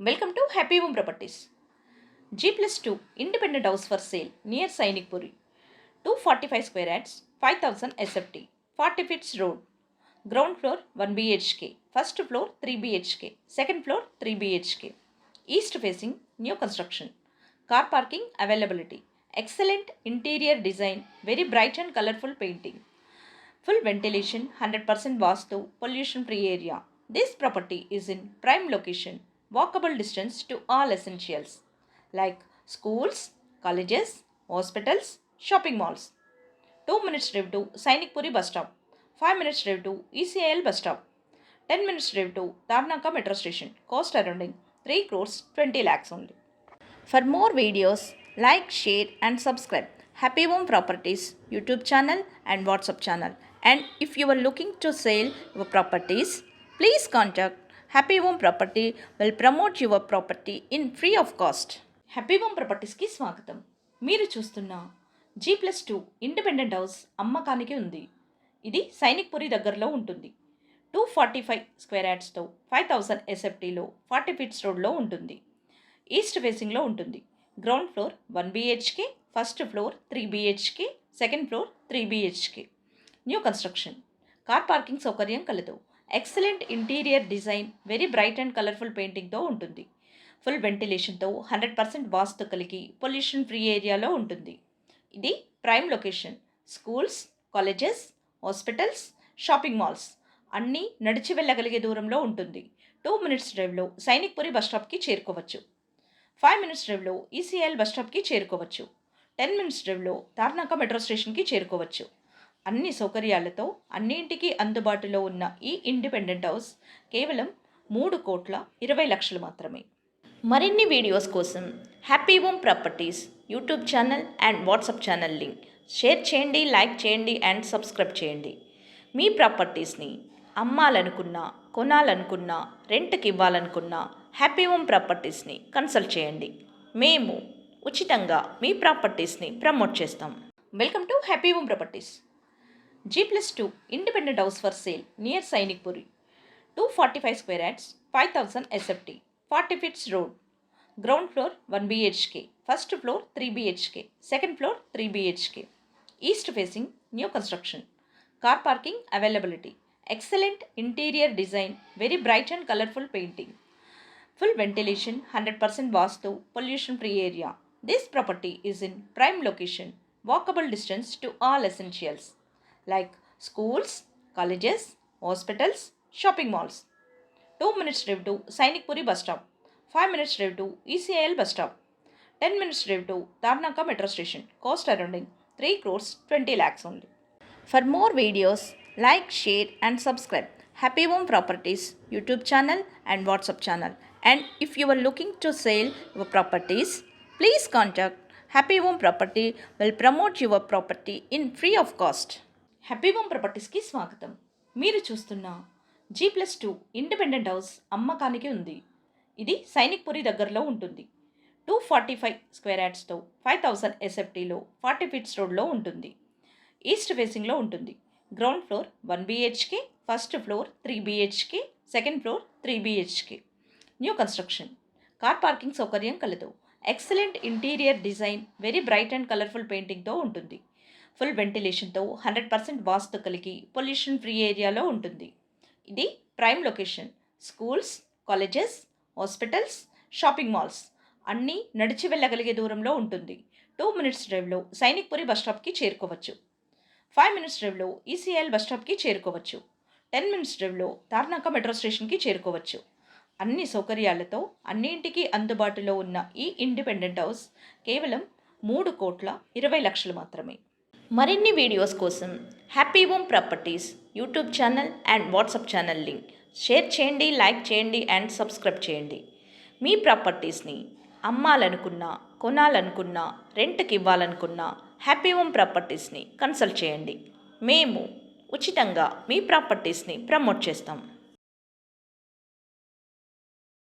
Welcome to Happy Home Properties. G+2 independent house for sale near Sainikpuri. 245 square yards, 5000 SFT, 40 feet road. Ground floor 1 BHK, first floor 3 BHK, second floor 3 BHK. East facing, new construction. Car parking availability. Excellent interior design, very bright and colorful painting. Full ventilation, 100% Vastu, pollution free area. This property is in prime location, walkable distance to all essentials like schools, colleges, hospitals, shopping malls. 2 minutes drive to Sainikpuri bus stop, 5 minutes drive to ECIL bus stop, 10 minutes drive to Tarnaka metro station, cost surrounding 3 crores 20 lakhs only. For more videos, like, share and subscribe Happy Home Properties YouTube channel and WhatsApp channel. And if you are looking to sell your properties, please contact Happy Home Property will promote your property in free of cost. Happy home ప్రాపర్టీస్కి స్వాగతం. మీరు చూస్తున్న G+2 independent house అమ్మకానికి ఉంది. ఇది సైనిక్పురి దగ్గరలో ఉంటుంది. 245 square యార్డ్స్తో 5000 SFTలో 40 feets రోడ్లో ఉంటుంది. ఈస్ట్ ఫేసింగ్లో ఉంటుంది. Ground floor 1 BHK, first floor 3 BHK, second floor 3 BHK. New construction. Car parking సౌకర్యం కలదు. Excellent interior design, very bright and colourful పెయింటింగ్తో ఉంటుంది. ఫుల్ వెంటిలేషన్తో 100% వాస్తు కలిగి పొల్యూషన్ ఫ్రీ ఏరియాలో ఉంటుంది. ఇది prime location. Schools, colleges, hospitals, shopping malls అన్నీ నడిచి వెళ్ళగలిగే దూరంలో ఉంటుంది. 2 మినిట్స్ డ్రైవ్లో సైనిక్పురి బస్ స్టాప్కి చేరుకోవచ్చు. 5 మినిట్స్ డ్రైవ్లో ఈసీఐఎల్ బస్ స్టాప్కి చేరుకోవచ్చు. 10 మినిట్స్ డ్రైవ్లో తార్నాక మెట్రో స్టేషన్కి చేరుకోవచ్చు. అన్ని సౌకర్యాలతో అన్నింటికి అందుబాటులో ఉన్న ఈ ఇండిపెండెంట్ హౌస్ కేవలం 3,20,00,000 మాత్రమే. మరిన్ని వీడియోస్ కోసం happy home properties YouTube channel and WhatsApp channel link share చేయండి, లైక్ చేయండి అండ్ సబ్స్క్రైబ్ చేయండి. మీ ప్రాపర్టీస్ని అమ్మాలనుకున్నా, కొనాలనుకున్నా, రెంట్కి ఇవ్వాలనుకున్నా హ్యాపీ హోమ్ ప్రాపర్టీస్ని కన్సల్ట్ చేయండి. మేము ఉచితంగా మీ ప్రాపర్టీస్ని ప్రమోట్ చేస్తాం. Welcome to happy home properties. G+2 independent house for sale near Sainikpuri. 245 square yards, 5000 SFT, 40 feet road. Ground floor 1 BHK, first floor 3 BHK, second floor 3 BHK. East facing, new construction. Car parking availability. Excellent interior design, very bright and colorful painting. Full ventilation, 100% Vastu, pollution free area. This property is in prime location, walkable distance to all essentials like schools, colleges, hospitals, shopping malls. 2 minutes drive to Sainikpuri bus stop, 5 minutes drive to ECIL bus stop, 10 minutes drive to Tarnaka metro station, cost surrounding 3 crores 20 lakhs only. For more videos, like, share and subscribe Happy Home Properties YouTube channel and WhatsApp channel. And if you are looking to sell your properties, please contact Happy Home Property will promote your property in free of cost. Happy home ప్రాపర్టీస్కి స్వాగతం. మీరు చూస్తున్న G+2 independent house అమ్మకానికి ఉంది. ఇది సైనిక్పురి దగ్గరలో ఉంటుంది. 245 square యార్డ్స్తో 5000 SFTలో 40 feets రోడ్లో ఉంటుంది. ఈస్ట్ ఫేసింగ్లో ఉంటుంది. Ground floor 1 BHK, first floor 3 BHK, second floor 3 BHK. New construction. Car parking సౌకర్యం కలదు. Excellent interior design, very bright and colourful పెయింటింగ్తో ఉంటుంది. ఫుల్ వెంటిలేషన్తో 100% వాస్తు కలిగి పొల్యూషన్ ఫ్రీ ఏరియాలో ఉంటుంది. ఇది prime location. Schools, colleges, hospitals, shopping malls అన్నీ నడిచి వెళ్ళగలిగే దూరంలో ఉంటుంది. 2 మినిట్స్ డ్రైవ్లో సైనిక్పురి బస్ స్టాప్కి చేరుకోవచ్చు. 5 మినిట్స్ డ్రైవ్లో ఈసీఐఎల్ బస్ స్టాప్కి చేరుకోవచ్చు. 10 మినిట్స్ డ్రైవ్లో తార్నాక మెట్రో స్టేషన్కి చేరుకోవచ్చు. అన్ని సౌకర్యాలతో అన్నింటికి అందుబాటులో ఉన్న ఈ ఇండిపెండెంట్ హౌస్ కేవలం 3,20,00,000 మాత్రమే. మరిన్ని వీడియోస్ కోసం happy home properties YouTube channel and WhatsApp channel link share చేయండి, లైక్ చేయండి అండ్ సబ్స్క్రైబ్ చేయండి. మీ ప్రాపర్టీస్ని అమ్మాలనుకున్నా, కొనాలనుకున్నా, రెంట్కి ఇవ్వాలనుకున్నా హ్యాపీ హోమ్ ప్రాపర్టీస్ని కన్సల్ట్ చేయండి. మేము ఉచితంగా మీ ప్రాపర్టీస్ని ప్రమోట్ చేస్తాం.